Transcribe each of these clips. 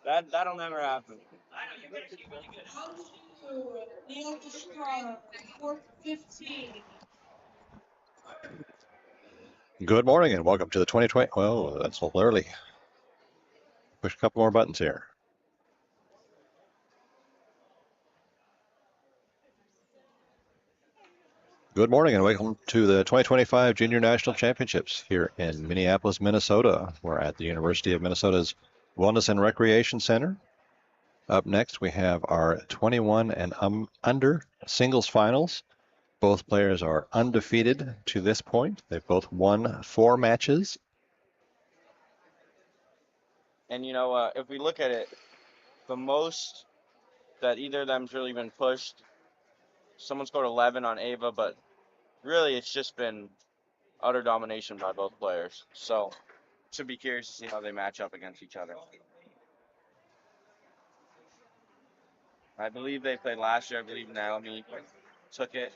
That'll never happen. Good morning and welcome to the 2020. Oh, that's a little early. Push a couple more buttons here. Good morning and welcome to the 2025 Junior National Championships here in Minneapolis, Minnesota. We're at the University of Minnesota's Wellness and Recreation Center. Up next, we have our 21 and under singles finals. Both players are undefeated to this point. They've both won 4 matches. And if we look at it, the most that either of them's really been pushed, someone scored 11 on Ava, but really it's just been utter domination by both players. So should be curious to see how they match up against each other. I believe they played last year. I believe Naomi took it.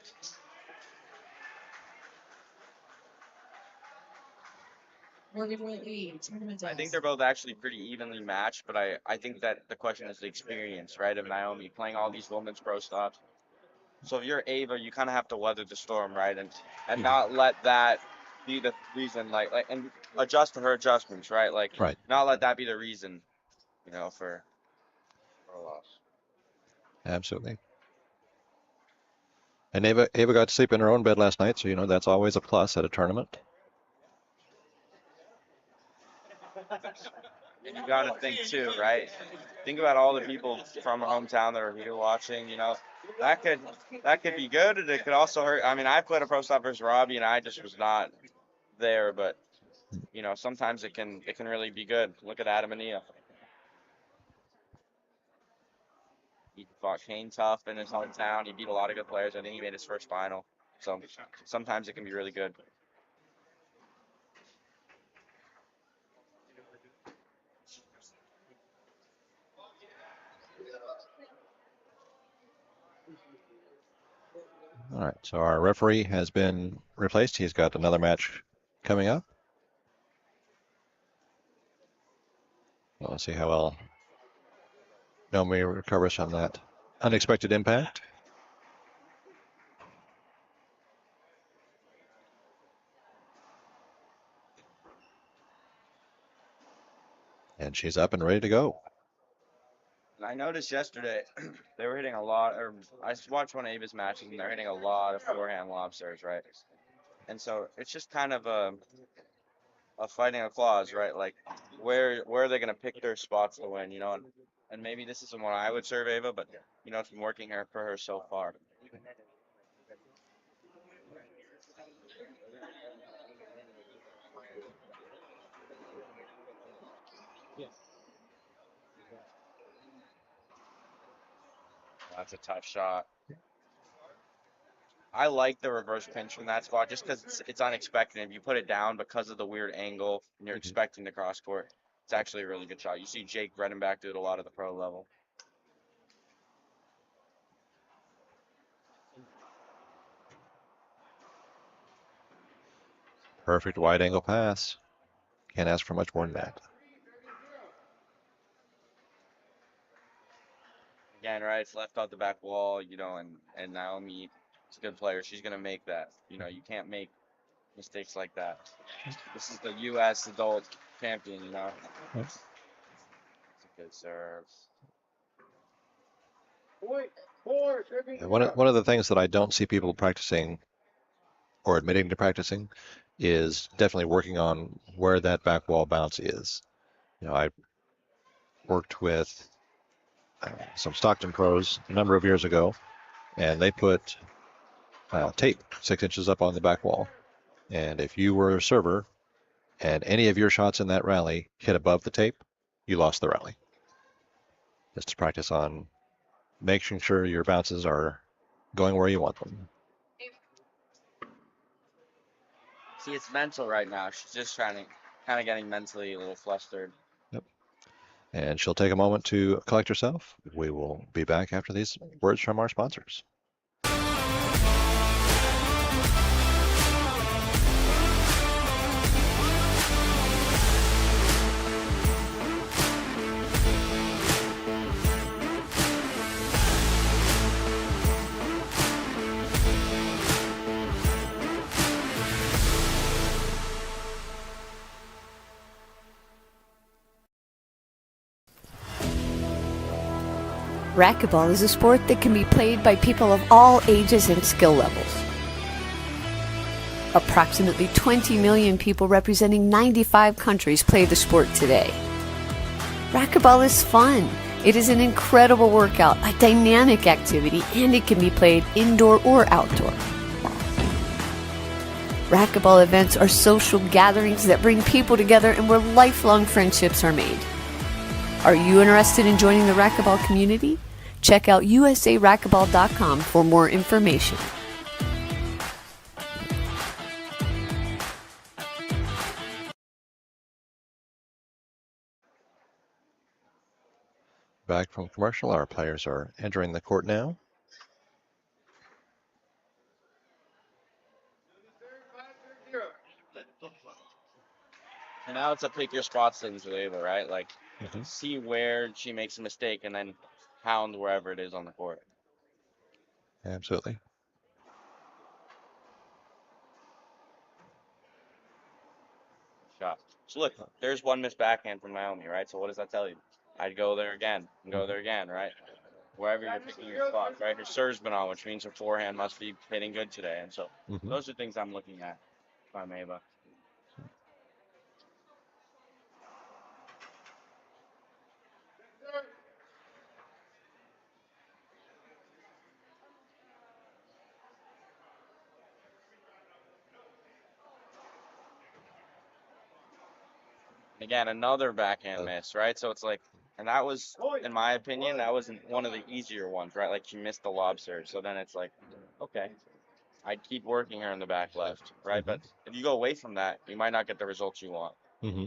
I think they're both actually pretty evenly matched, but I think that the question is the experience, right, of Naomi playing all these women's pro stops. So if you're Ava, you kind of have to weather the storm, right, and not let that be the reason, like and adjust to her adjustments, right, Right. Not let that be the reason, for a loss. Absolutely. And Ava got to sleep in her own bed last night, so that's always a plus at a tournament. And you got to think too, right? Think about all the people from her hometown that are here watching. That could be good, and it could also hurt. I mean, I played a pro stop versus Robbie, and I just was not there. But sometimes it can really be good. Look at Adam and Nia. He fought Kane tough in his hometown. He beat a lot of good players. I think he made his first final. So sometimes it can be really good. All right, so our referee has been replaced. He's got another match coming up. Well, let's see how well Naomi recovers from that unexpected impact. And she's up and ready to go. I noticed yesterday they were hitting a lot, or I watched one of Ava's matches, and they're hitting a lot of forehand lob serves, right? And so it's just kind of a fighting of claws, right? Like, where are they going to pick their spots to win, And maybe this isn't what I would serve Ava, but, it's been working for her so far. That's a tough shot. I like the reverse pinch from that spot just because it's unexpected. If you put it down because of the weird angle and you're expecting the cross court, it's actually a really good shot. You see Jake Bredenbach do it a lot at the pro level. Perfect wide angle pass. Can't ask for much more than that. Again, right, it's left out the back wall, and Naomi is a good player. She's going to make that. You can't make mistakes like that. This is the U.S. adult champion, It's a good serve. One of the things that I don't see people practicing or admitting to practicing is definitely working on where that back wall bounce is. I worked with some Stockton pros a number of years ago, and they put tape 6 inches up on the back wall. And if you were a server and any of your shots in that rally hit above the tape, you lost the rally. Just to practice on making sure your bounces are going where you want them. See, it's mental right now. She's just kind of getting mentally a little flustered. Yep. And she'll take a moment to collect herself. We will be back after these words from our sponsors. Racquetball is a sport that can be played by people of all ages and skill levels. Approximately 20 million people representing 95 countries play the sport today. Racquetball is fun. It is an incredible workout, a dynamic activity, and it can be played indoor or outdoor. Racquetball events are social gatherings that bring people together and where lifelong friendships are made. Are you interested in joining the racquetball community? Check out usaracquetball.com for more information. Back from commercial, our players are entering the court now. And now it's a pick your spots things with Ava, right? Like, Mhm. see where she makes a mistake and then pound wherever it is on the court. Absolutely. Shot. So look, there's one missed backhand from Naomi, right? So what does that tell you? I'd go there again, and go there again, right? Wherever you're picking your spots, right? Her serve's been on, which means her forehand must be hitting good today. And so Mhm. those are things I'm looking at if I'm Ava. Again, another backhand miss, right? So it's like, and that was, in my opinion, that was one of the easier ones, right? Like she missed the lob serve. So then it's like, okay, I'd keep working her in the back left, right? But if you go away from that, you might not get the results you want. Mm-hmm.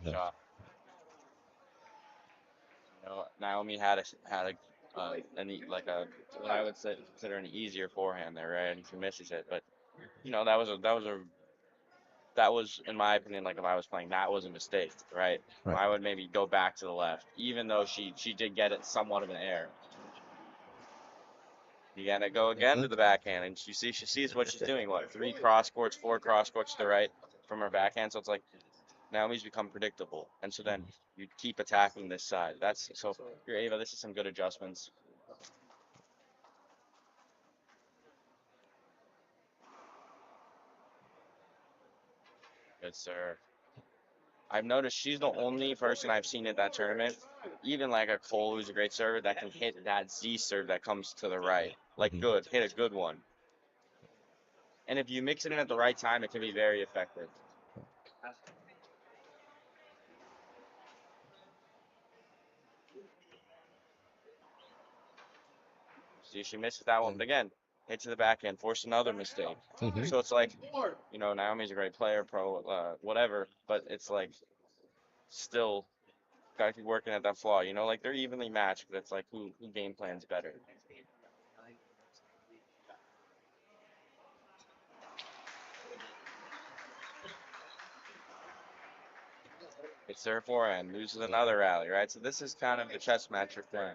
Tough shot. You know, Naomi like a what I would say consider an easier forehand there, right? And she misses it, but you know that was in my opinion, like if I was playing, that was a mistake, right? Right. I would maybe go back to the left, even though she did get it somewhat of an error. You gotta go again to the backhand, and she sees what she's doing. What, three cross courts, four cross courts to the right from her backhand. So it's like Naomi's become predictable, and so then you keep attacking this side. That's so. Here, Ava, this is some good adjustments. Good sir. I've noticed she's the only person I've seen at that tournament, even like a Cole who's a great server, that can hit that Z serve that comes to the right. Like good, hit a good one. And if you mix it in at the right time, it can be very effective. See, she misses that one, but again, hit to the backhand, forced another mistake. Mm-hmm. So it's like, you know, Naomi's a great player, pro, whatever, but it's like still gotta keep working at that flaw. You know, like they're evenly matched, but it's like who game plans better. It's their forehand, loses another rally, right? So this is kind of the chess match you're playing.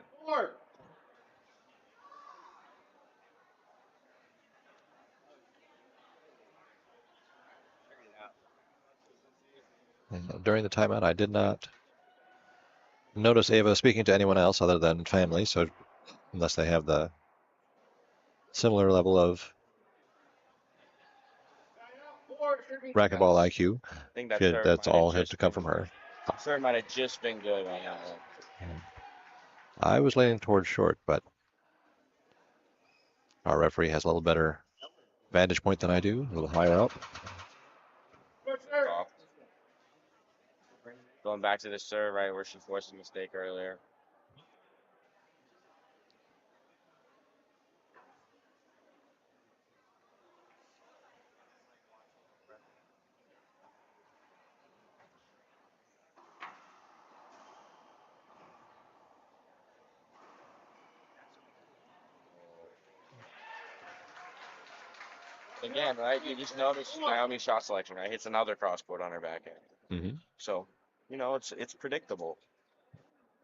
During the timeout, I did not notice Ava speaking to anyone else other than family, so unless they have the similar level of racquetball IQ, I think that serve that's might have all had to just come been from her. serve might have just been good on that one. I was leaning towards short, but our referee has a little better vantage point than I do, a little higher up. Off. Going back to the serve, right, where she forced a mistake earlier. Again, right, you just notice Naomi's shot selection, right? Hits another cross court on her backhand. Mm-hmm. So, you know, it's predictable.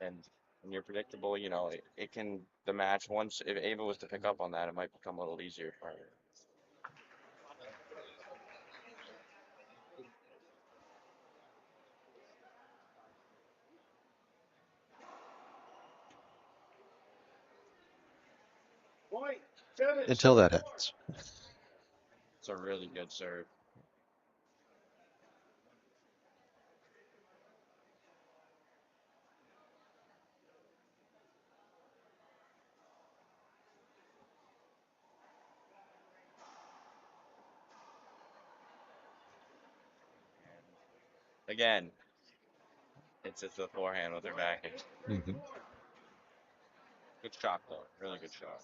And when you're predictable, you know, it can, the match, once, if Ava was to pick up on that, it might become a little easier for her. until that happens. It's a really good serve. Again, it's just the forehand with her backing. Mm-hmm. Good shot, though. Really good shot.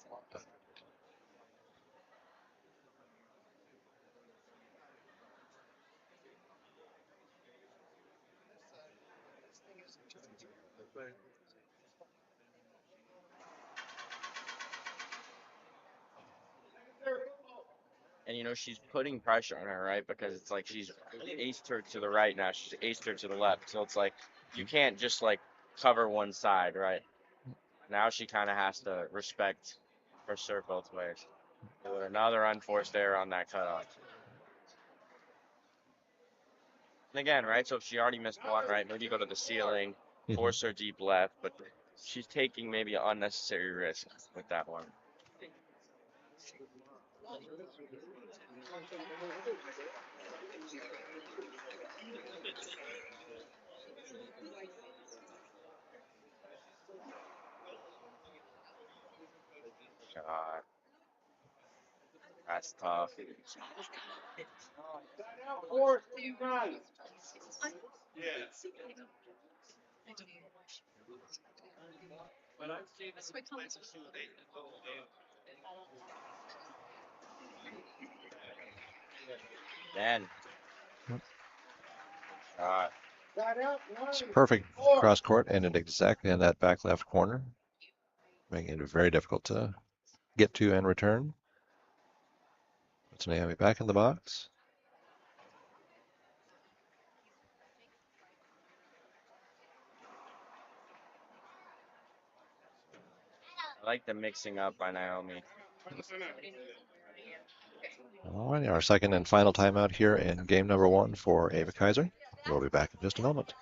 And she's putting pressure on her, right? Because it's like she's aced her to the right now. She's aced her to the left. So it's like you can't just like cover one side, right? Now she kind of has to respect her serve both ways. Another unforced error on that cutoff. And again, right? So if she already missed one, right? Maybe go to the ceiling, force her deep left, but she's taking maybe an unnecessary risk with that one. God, that's tough. Then, God, It's perfect cross court, ended exactly in that back left corner, making it very difficult to get to and return. It's Naomi back in the box. I like the mixing up by Naomi. All right, our second and final timeout here in game number 1 for Ava Kaiser. We'll be back in just a moment.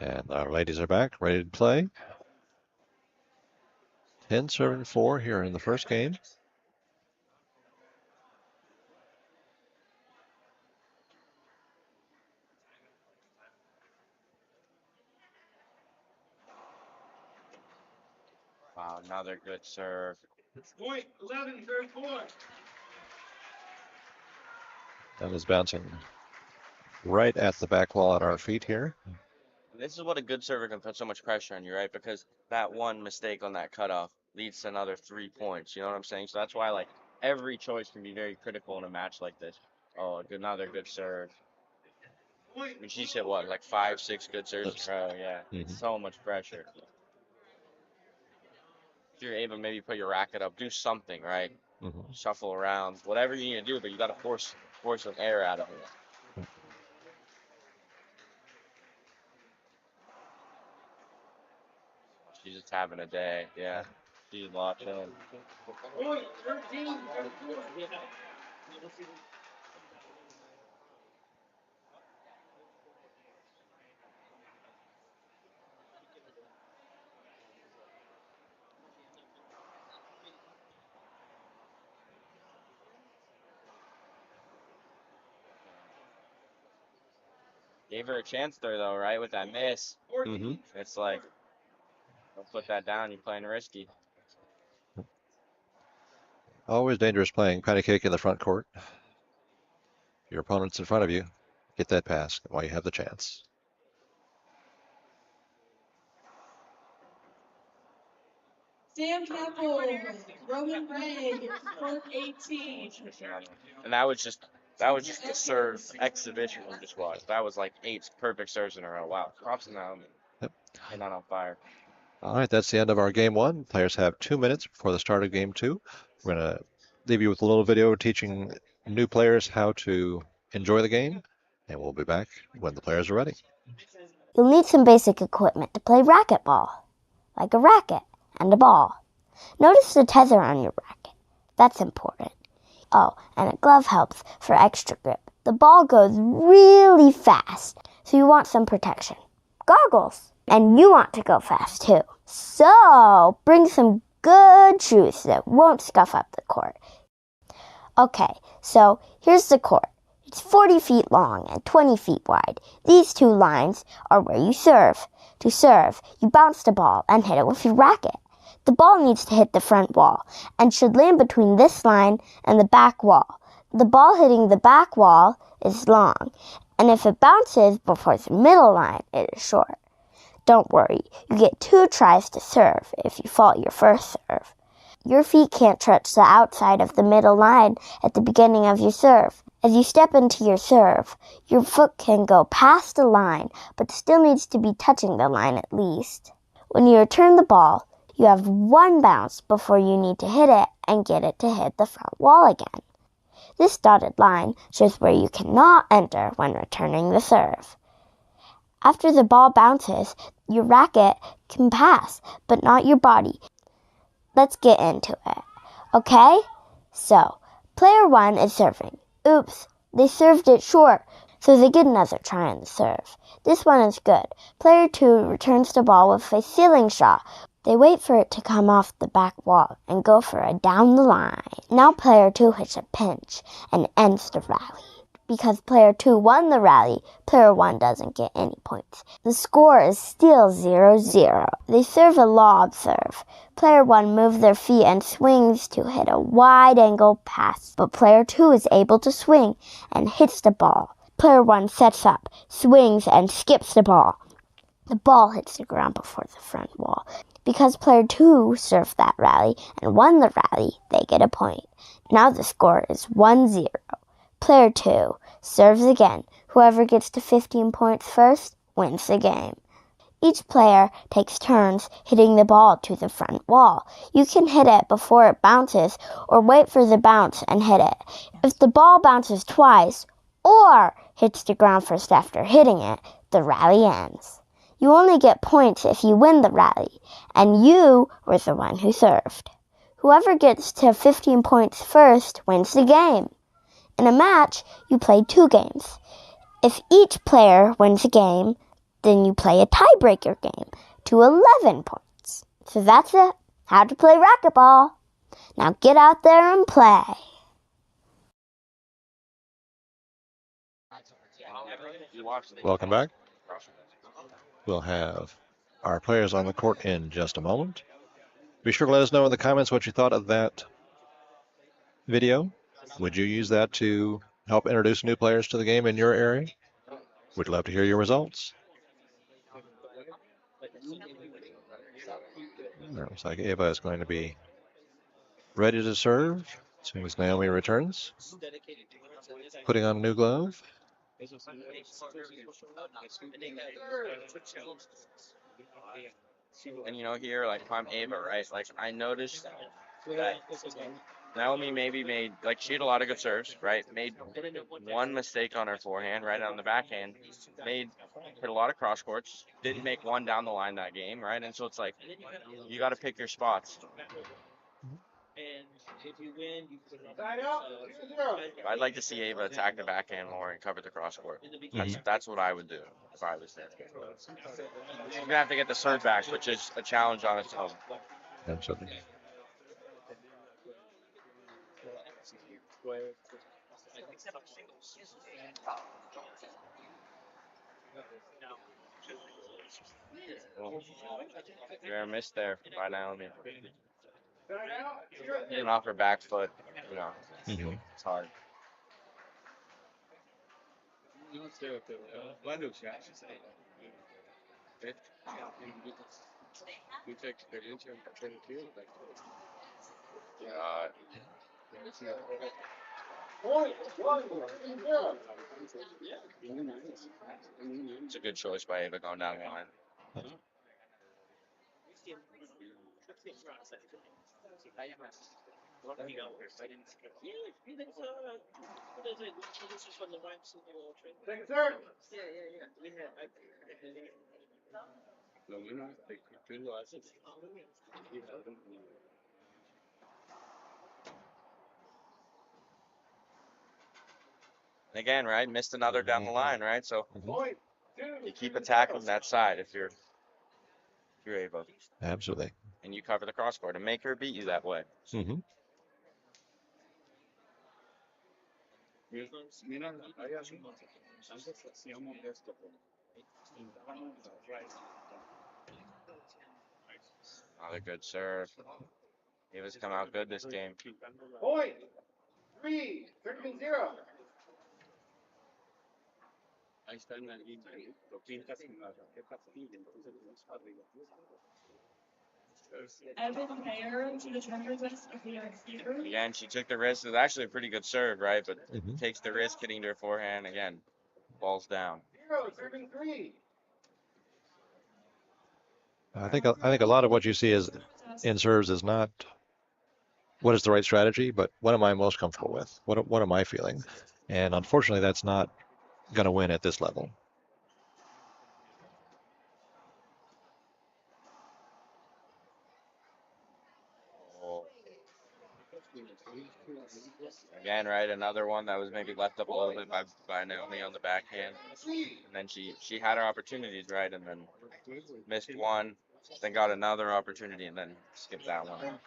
And our ladies are back, ready to play. 10 serving 4 here in the first game. Wow, another good serve. Point 11, third point. That is bouncing right at the back wall at our feet here. This is what a good server can put so much pressure on you, right? Because that one mistake on that cutoff leads to another 3 points. You know what I'm saying? So that's why like every choice can be very critical in a match like this. Oh, another good serve. I mean, she's hit what, like 5, 6 good serves in a row? Yeah, so much pressure. If you're able to maybe put your racket up, do something, right? Shuffle around, whatever you need to do, but you got to force some air out of it. She's just having a day. Yeah, she's locked in. Point 13, third point. Gave her a chance there, though, right, with that miss. Mm-hmm. It's like, don't put that down. You're playing risky. Always dangerous playing patty cake in the front court. Your opponent's in front of you. Get that pass while you have the chance. Sam Campbell, Roman Ray, court 18. And that was just the serve exhibition we just watched. That was like 8 perfect serves in a row. Wow. Props to Naomi. Yep. And not on fire. All right, that's the end of our game one. Players have 2 minutes before the start of game two. We're going to leave you with a little video teaching new players how to enjoy the game, and we'll be back when the players are ready. You'll need some basic equipment to play racquetball, like a racket and a ball. Notice the tether on your racket. That's important. Oh, and a glove helps for extra grip. The ball goes really fast, so you want some protection. Goggles. And you want to go fast too. So, bring some good shoes that won't scuff up the court. Okay, so here's the court. It's 40 feet long and 20 feet wide. These 2 lines are where you serve. To serve, you bounce the ball and hit it with your racket. The ball needs to hit the front wall and should land between this line and the back wall. The ball hitting the back wall is long, and if it bounces before the middle line, it is short. Don't worry, you get 2 tries to serve if you fault your first serve. Your feet can't touch the outside of the middle line at the beginning of your serve. As you step into your serve, your foot can go past the line, but still needs to be touching the line at least. When you return the ball, you have 1 bounce before you need to hit it and get it to hit the front wall again. This dotted line shows where you cannot enter when returning the serve. After the ball bounces, your racket can pass, but not your body. Let's get into it. Okay? So, player 1 is serving. Oops, they served it short, so they get another try on the serve. This one is good. Player 2 returns the ball with a ceiling shot. They wait for it to come off the back wall and go for a down the line. Now player 2 hits a pinch and ends the rally. Because player 2 won the rally, player 1 doesn't get any points. The score is still 0-0. They serve a lob serve. Player 1 moves their feet and swings to hit a wide-angle pass, but player 2 is able to swing and hits the ball. Player 1 sets up, swings, and skips the ball. The ball hits the ground before the front wall. Because player 2 served that rally and won the rally, they get a point. Now the score is 1-0. Player 2 serves again. Whoever gets to 15 points first wins the game. Each player takes turns hitting the ball to the front wall. You can hit it before it bounces or wait for the bounce and hit it. If the ball bounces twice or hits the ground first after hitting it, the rally ends. You only get points if you win the rally, and you were the one who served. Whoever gets to 15 points first wins the game. In a match, you play 2 games. If each player wins a game, then you play a tiebreaker game to 11 points. So that's it. How to play racquetball. Now get out there and play. Welcome back. We'll have our players on the court in just a moment. Be sure to let us know in the comments what you thought of that video. Would you use that to help introduce new players to the game in your area? We'd love to hear your results. Looks like Ava is going to be ready to serve as soon as Naomi returns. Putting on a new glove. And here, like, if I'm Ava, right? Like, I noticed that Naomi maybe made, like, she had a lot of good serves, right? Made 1 mistake on her forehand, right? On the backhand. Hit a lot of cross courts. Didn't make 1 down the line that game, right? And so it's like, you got to pick your spots. I'd like to see Ava attack the backhand more and cover the cross court. That's what I would do if I was there. She's going to have to get the serve back, which is a challenge on its own. Absolutely. Oh, fair miss there by Naomi. Getting off her back foot, it's hard. God. It's a good choice by Ava going down the line. Again, right? Missed another down the line, right? So you keep attacking that side if you're Ava, Absolutely. and you cover the cross court and make her beat you that way. Mm-hmm. Another good serve. Ava's come out good this game. Ava Kaiser to the treasure chest of the receiver. Again, she took the risk. It's actually a pretty good serve, right? But Mm-hmm. takes the risk hitting to her forehand. Again, balls down. I think a lot of what you see is in serves is not what is the right strategy, but what am I most comfortable with? What am I feeling? And unfortunately, that's not going to win at this level. Oh. Again, right? Another one that was maybe left up a little bit by Naomi on the backhand. And then she had her opportunities, right? And then missed one, then got another opportunity, and then skipped that one.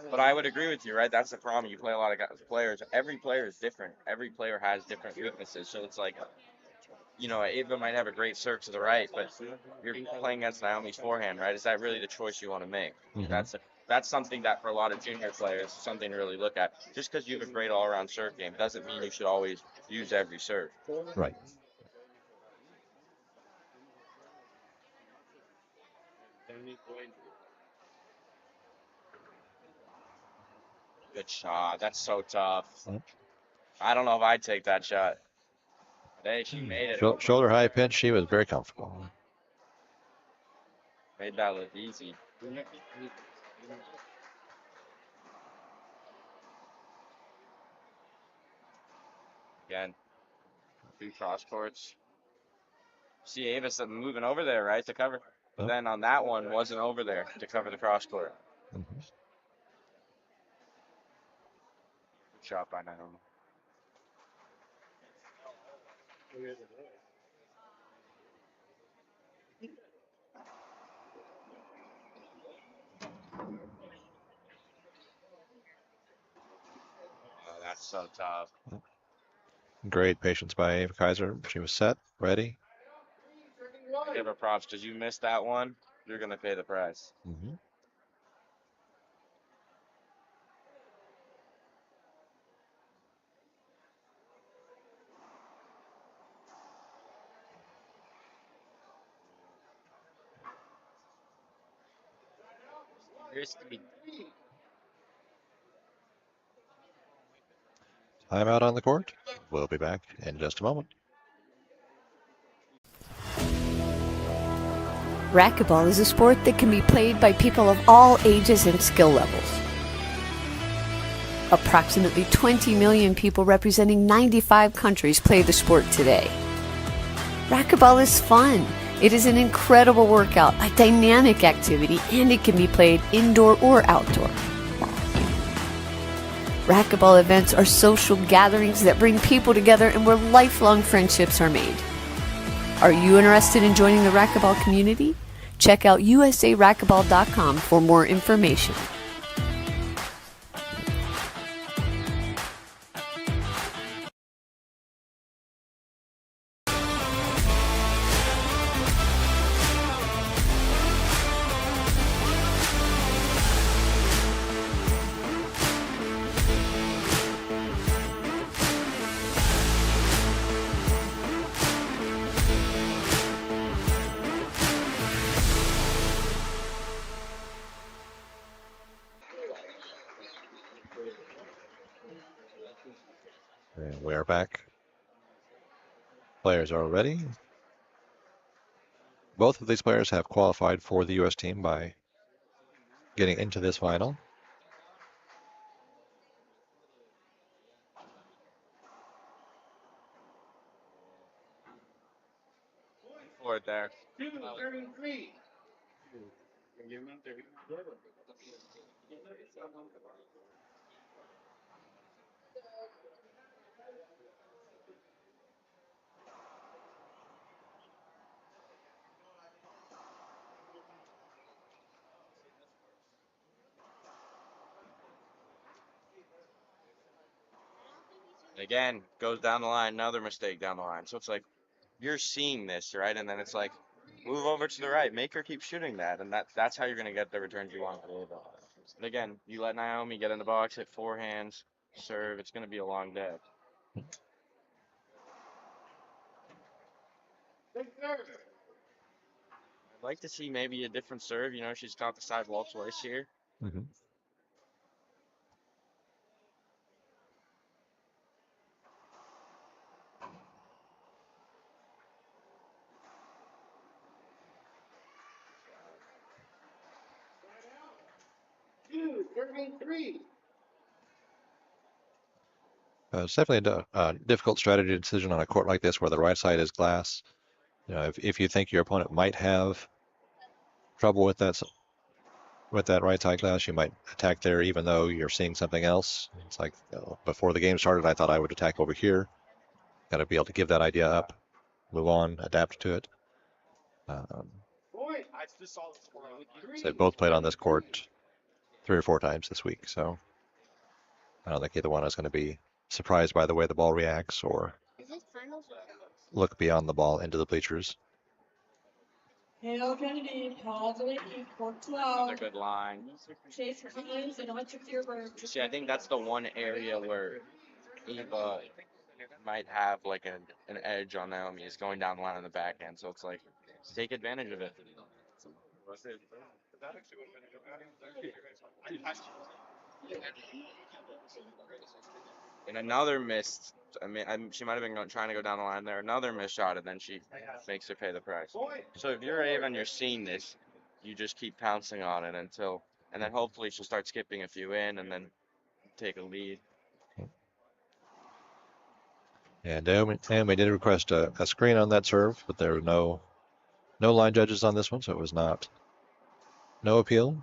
But I would agree with you, right? That's the problem. You play a lot of players. Every player is different. Every player has different weaknesses. So it's like, Ava might have a great serve to the right, but you're playing against Naomi's forehand, right? Is that really the choice you want to make? Mm-hmm. That's something that for a lot of junior players, something to really look at. Just because you have a great all-around serve game doesn't mean you should always use every serve. Right. Good shot. That's so tough. Yep. I don't know if I'd take that shot. Hey, she made it. Shoulder high pitch. She was very comfortable. Made that look easy. Again, 2 cross courts. See Ava's moving over there, right, to cover. But Yep. then on that one, wasn't over there to cover the cross court. Mm-hmm. Good shot by Naomi. Oh, that's so tough. Great patience by Ava Kaiser. She was set, ready. Give her props because you missed that one. You're gonna pay the price. Mm-hmm. Risky. Time out on the court. We'll be back in just a moment. Racquetball is a sport that can be played by people of all ages and skill levels. Approximately 20 million people representing 95 countries play the sport today. Racquetball is fun. It is an incredible workout, a dynamic activity, and it can be played indoor or outdoor. Racquetball events are social gatherings that bring people together and where lifelong friendships are made. Are you interested in joining the racquetball community? Check out usaracquetball.com for more information. They're back. Players are ready. Both of these players have qualified for the U.S. team by getting into this final. For it there. Again, goes down the line, another mistake down the line. So it's like you're seeing this, right? And then it's like move over to the right, make her keep shooting that, and that's how you're gonna get the returns you want. And again, you let Naomi get in the box, hit forehands, serve. It's gonna be a long day. I'd like to see maybe a different serve. You know, she's got the side wall twice here. Mm-hmm. It's definitely a difficult strategy decision on a court like this where the right side is glass. You know, if you think your opponent might have trouble with that right side glass, you might attack there even though you're seeing something else. It's like before the game started, I thought I would attack over here. Got to be able to give that idea up, move on, adapt to it. So they've both played on this court 3 or 4 times this week, so I don't think either one is going to be surprised by the way the ball reacts or look beyond the ball into the bleachers. Hale Kennedy, Paul court 12. Another good line. Chase Hines and Electric Dearborn. See, I think that's the one area where Ava might have like an edge on Naomi is going down the line on the backhand. So it's like take advantage of it. And another missed. I mean, she might have been trying to go down the line there. Another missed shot, and then she makes her pay the price. So if you're Ava and you're seeing this, you just keep pouncing on it and then hopefully she'll start skipping a few in, and then take a lead. And Naomi did request a screen on that serve, but there were no line judges on this one, so it was no appeal.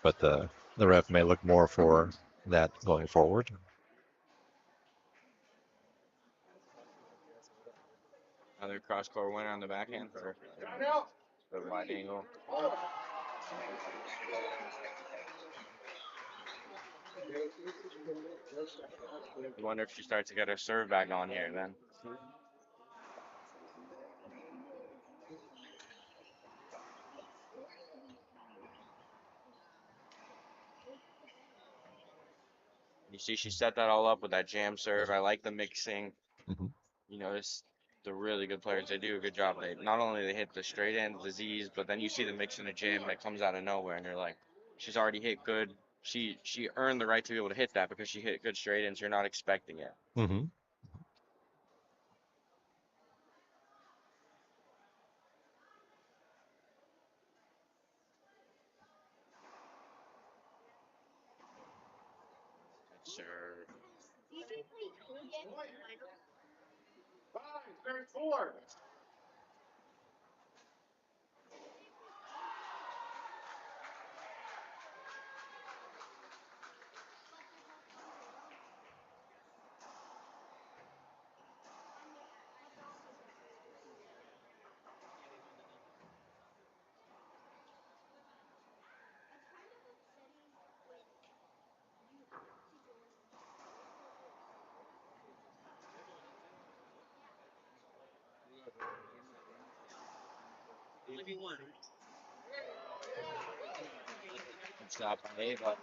But the ref may look more for that going forward. Another cross court winner on the backhand for the wide angle. I wonder if she starts to get her serve back on here then. You see, she set that all up with that jam serve. I like the mixing. Mm-hmm. You notice the really good players, they do a good job. They not only they hit the straight end disease, but then you see the mix in the jam that comes out of nowhere, and you're like, she's already hit good. She earned the right to be able to hit that because she hit good straight ends. You're not expecting it. Mm-hmm. Serve. Good stop by Ava.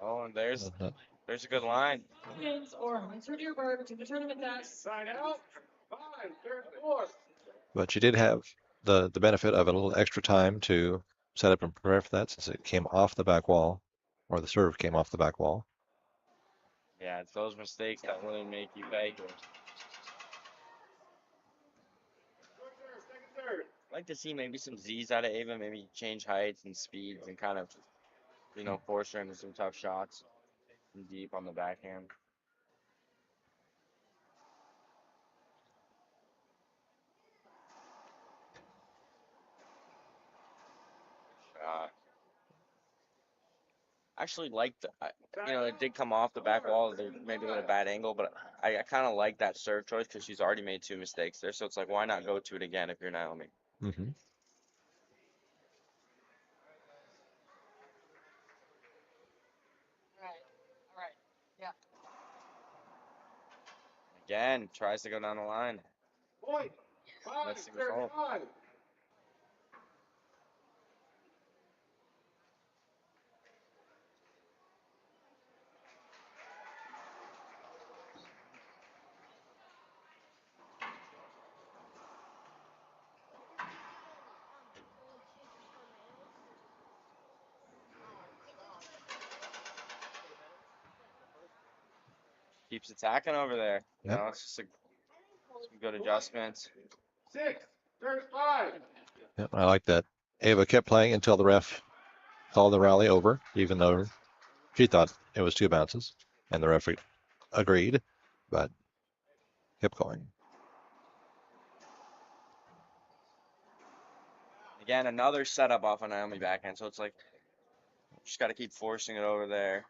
Oh, and there's a good line. Or Hunter Newberg to the tournament desk. Sign out. 5, 4. But she did have the benefit of a little extra time to set up and prepare for that since it came off the back wall, or the serve came off the back wall. Yeah, it's those mistakes that really make you pay. I'd like to see maybe some Z's out of Ava, maybe change heights and speeds and kind of, force her into some tough shots from deep on the backhand. Uh, Actually liked, it did come off the back wall, maybe at a bad angle, but I kind of like that serve choice because she's already made 2 mistakes there. So it's like, why not go to it again if you're Naomi? Mm-hmm. Again, tries to go down the line. Point. 5, Let's see what's all. 35. Keeps attacking over there. Yep. It's just some good adjustments. 6, 35. Yep, I like that. Ava kept playing until the ref called the rally over, even though she thought it was 2 bounces, and the referee agreed, but kept going. Again, another setup off of Naomi backhand. So it's like, just got to keep forcing it over there.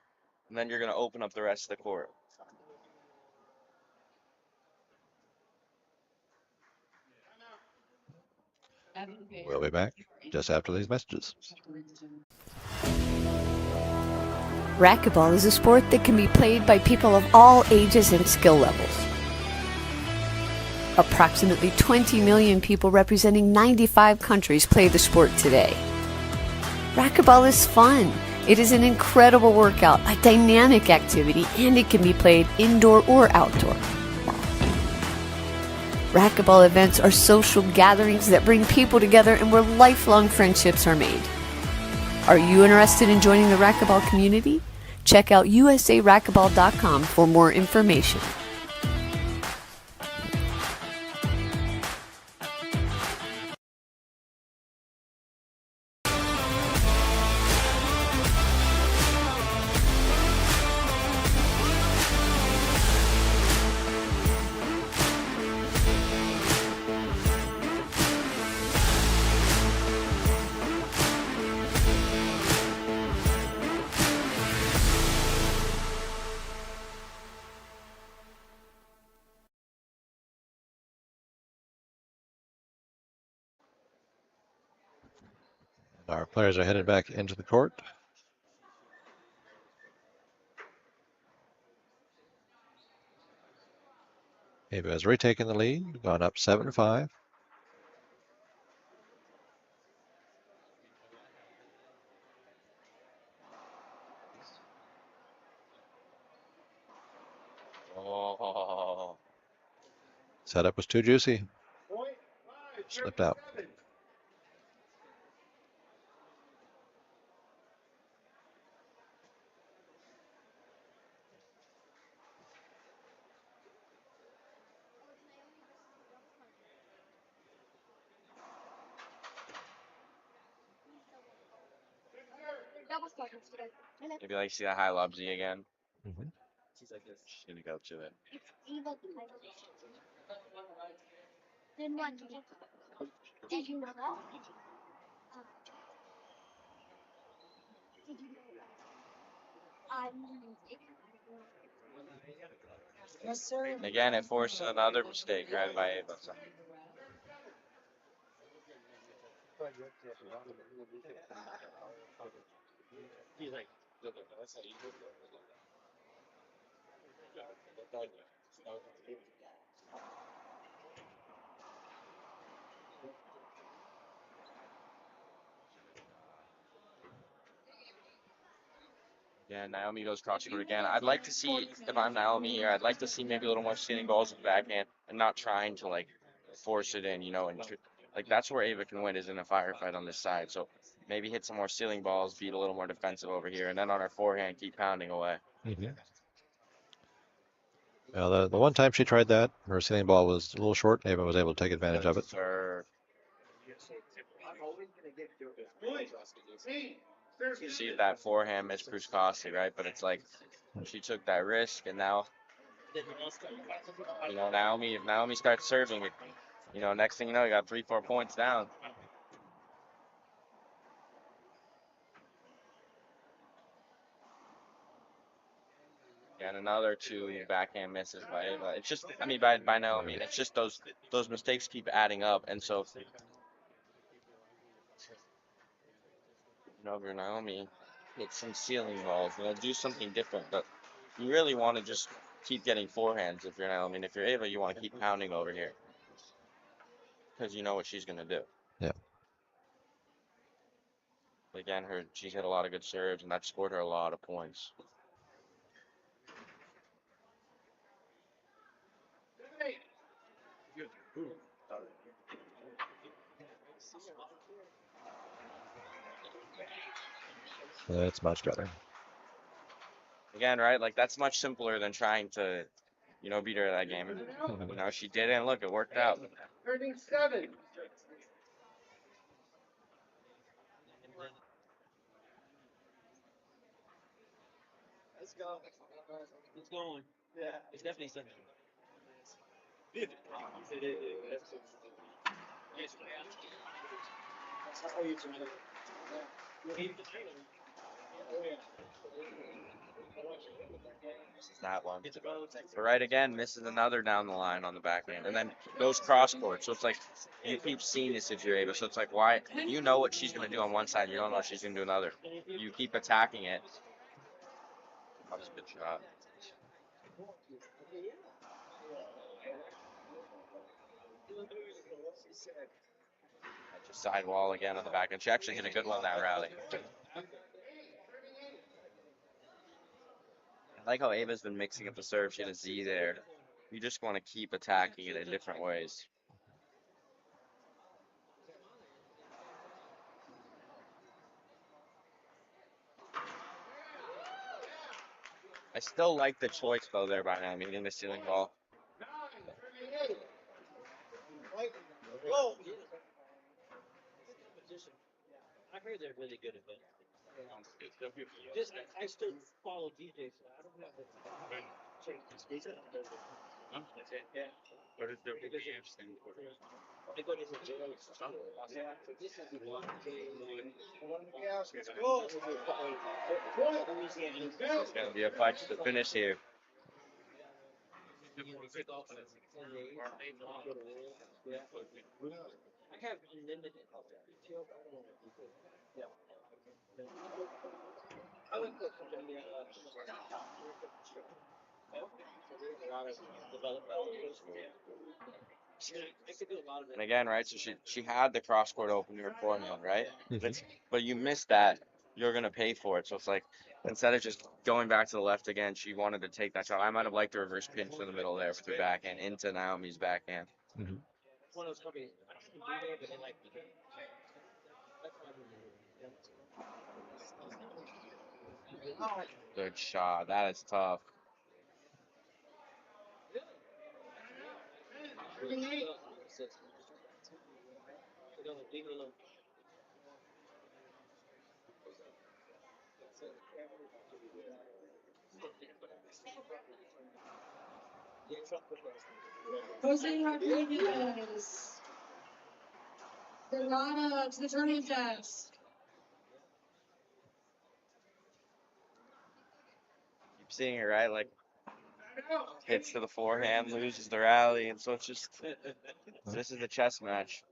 And then you're going to open up the rest of the court. We'll be back just after these messages. Racquetball is a sport that can be played by people of all ages and skill levels. Approximately 20 million people representing 95 countries play the sport today. Racquetball is fun. It is an incredible workout, a dynamic activity, and it can be played indoor or outdoor. Racquetball events are social gatherings that bring people together and where lifelong friendships are made. Are you interested in joining the racquetball community? Check out usaracquetball.com for more information. Our players are headed back into the court. Ava has retaken the lead, gone up 7-5. Oh, Setup was too juicy. Point. 5, Slipped out. 37. maybe like see that high lob Z again. Mm-hmm. She's going to go to it. Did you know that? Yes, sir. Again, it forced another mistake right by Ava. So. Yeah, Naomi goes cross court again. I'd like to see, if I'm Naomi here, I'd like to see maybe a little more stealing balls with the backhand and not trying to like force it in, like that's where Ava can win is in a firefight on this side. So maybe hit some more stealing balls, beat a little more defensive over here, and then on her forehand keep pounding away. Well, the one time she tried that, her ceiling ball was a little short. Ava was able to take advantage of it. Sir. You see that forehand miss proves costly, right? But it's like she took that risk, and now, Naomi, if Naomi starts serving it, next thing you know, you got 3, 4 points down. And another 2 backhand misses by Ava. It's just, I mean, by Naomi. And it's just those mistakes keep adding up. And so, if you're Naomi, hit some ceiling balls, do something different. But you really want to just keep getting forehands if you're Naomi. And if you're Ava, you want to keep pounding over here because you know what she's gonna do. Yeah. Again, she hit a lot of good serves, and that scored her a lot of points. That's much better. Again, right? Like that's much simpler than trying to, beat her that game. She did it, and look, it worked out. 37. Let's go. It's going. Yeah. It's definitely something. Misses that one. But right again, misses another down the line on the backhand, and then goes cross court. So it's like you keep seeing this if you're Ava. So it's like why you know what she's gonna do on one side, you don't know what she's gonna do on the other. You keep attacking it. That was a good shot. Just sidewall again on the back, and she actually hit a good one that rally. I like how Ava's been mixing up the serve. She had a Z there. You just want to keep attacking it in different ways. I still like the choice though there by Naomi in the ceiling ball. I heard they're really good at it. Just I still follow DJ, so I don't have to change his DJ. Yeah. What is the BGM stand for? I go to the jail. This is the one It's gonna be a fight to the finish here. I have unlimited. Yeah. I would put something And again, right? So she had the cross court open to her forehand, right? But you missed that. You're gonna pay for it. So it's like instead of just going back to the left again, she wanted to take that shot. I might have liked the reverse pinch in the middle there with her backhand into Naomi's backhand. One of those companies. Good shot. That is tough. Jose Rodriguez. Dorada to the tournament desk. Keep seeing it, right? Like hits to the forehand, loses the rally, and so it's just this is a chess match.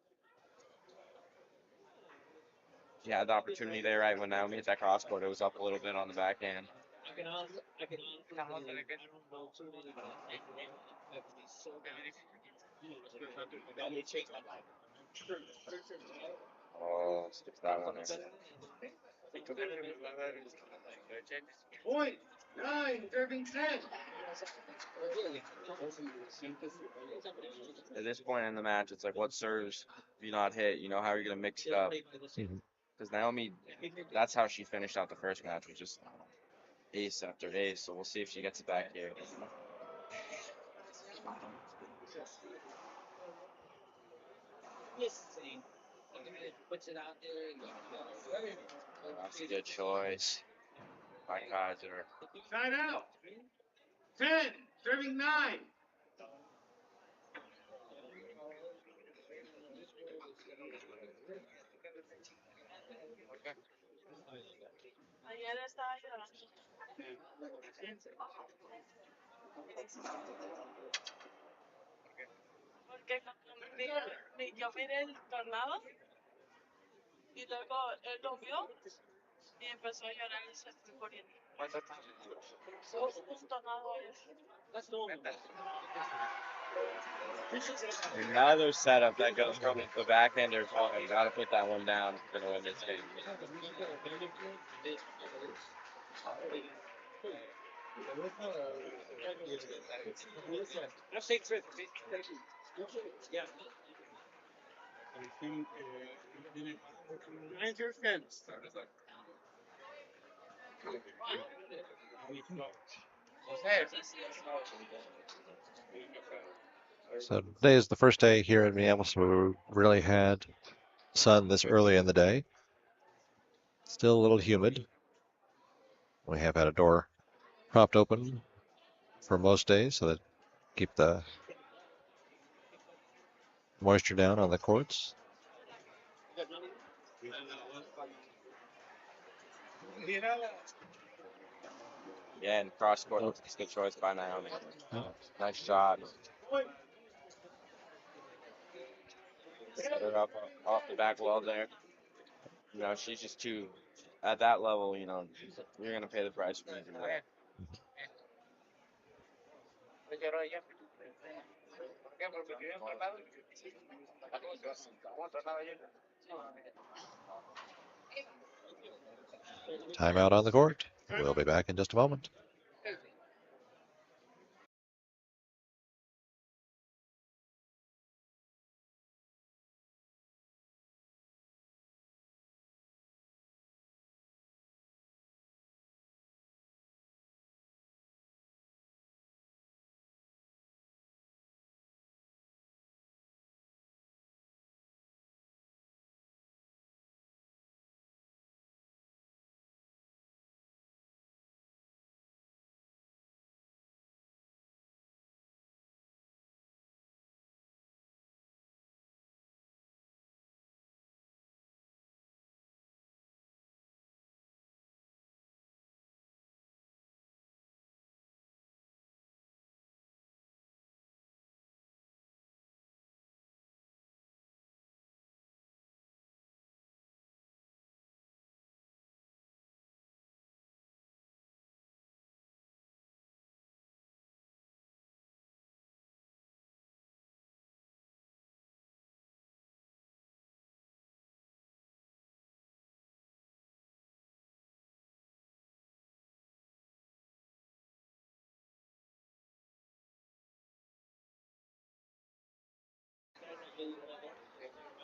She had the opportunity there, right? When Naomi hit that cross court, it was up a little bit on the backhand. Oh, skips that one. Point. 9, serving 10. At this point in the match, it's like, what serves do you not hit? You know, how are you going to mix it up? Because Naomi, that's how she finished out the first match, was just ace after ace. So we'll see if she gets it back here. That's a good choice by Kaiser. Side out. 10, serving 9. Another setup that goes from the backhander going. Got to put that one down if you're going to win this game. So today is the first day here in Minneapolis where we really had sun this early in the day. Still a little humid. We have had a door propped open for most days so that keep the moisture down on the courts. Yeah, and cross court looks like a good choice by Naomi. Nice shot. Set her up off the back wall there. You know, she's just too, at that level, you know, you're going to pay the price for anything like that. Timeout on the court. We'll be back in just a moment.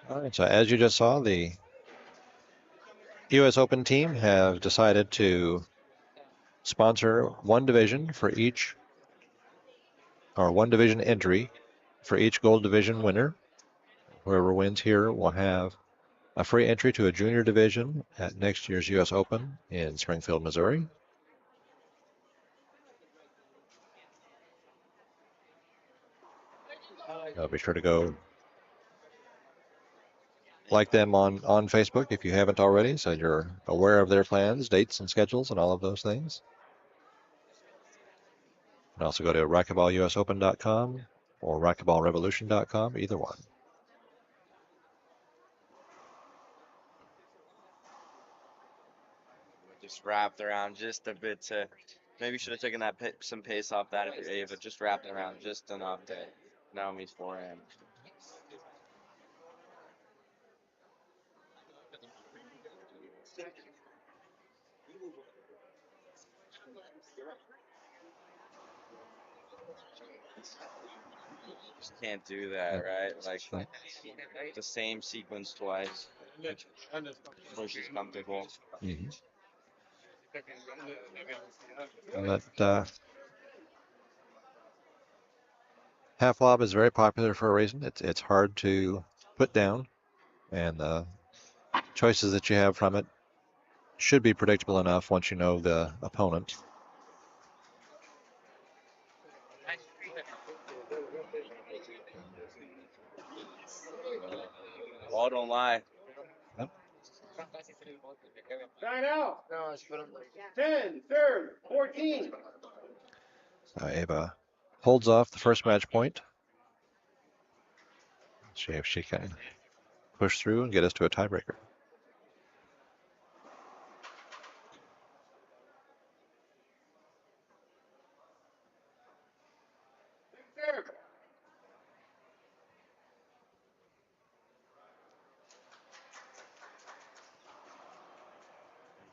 All right, so as you just saw, the U.S. Open team have decided to sponsor one division for each, or one division entry for each gold division winner. Whoever wins here will have a free entry to a junior division at next year's U.S. Open in Springfield, Missouri. Be sure to go like them on Facebook if you haven't already, so you're aware of their plans, dates, and schedules, and all of those things. And also go to racquetballusopen.com or racquetballrevolution.com, either one. Just wrapped around just a bit to, maybe should have taken that some pace off that if you're Ava. Just wrapped it around just enough to Naomi's forehand. Just can't do that, right? Like the same sequence twice. Where she's comfortable. Mhm. But half lob is very popular for a reason. It's hard to put down, and the choices that you have from it should be predictable enough once you know the opponent. Ball don't lie. Yep. Sign out. 10, third, 14. Ava holds off the first match point. See if she can push through and get us to a tiebreaker.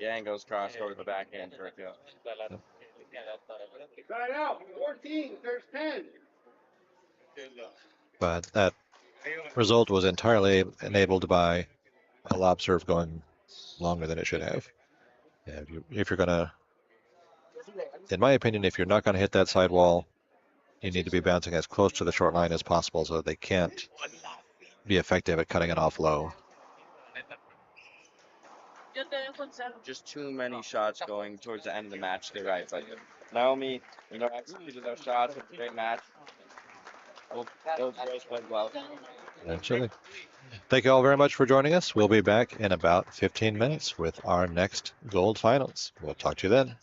Yang goes cross over the backhand for a kill. Sign out. 14, there's 10. But that result was entirely enabled by a lob serve going longer than it should have. Yeah, if you're going to, in my opinion, if you're not going to hit that sidewall, you need to be bouncing as close to the short line as possible so that they can't be effective at cutting it off low. Just too many shots going towards the end of the match. They're right, but Naomi, executed those shots with a great match. Those girls played well. Absolutely. Thank you all very much for joining us. We'll be back in about 15 minutes with our next gold finals. We'll talk to you then.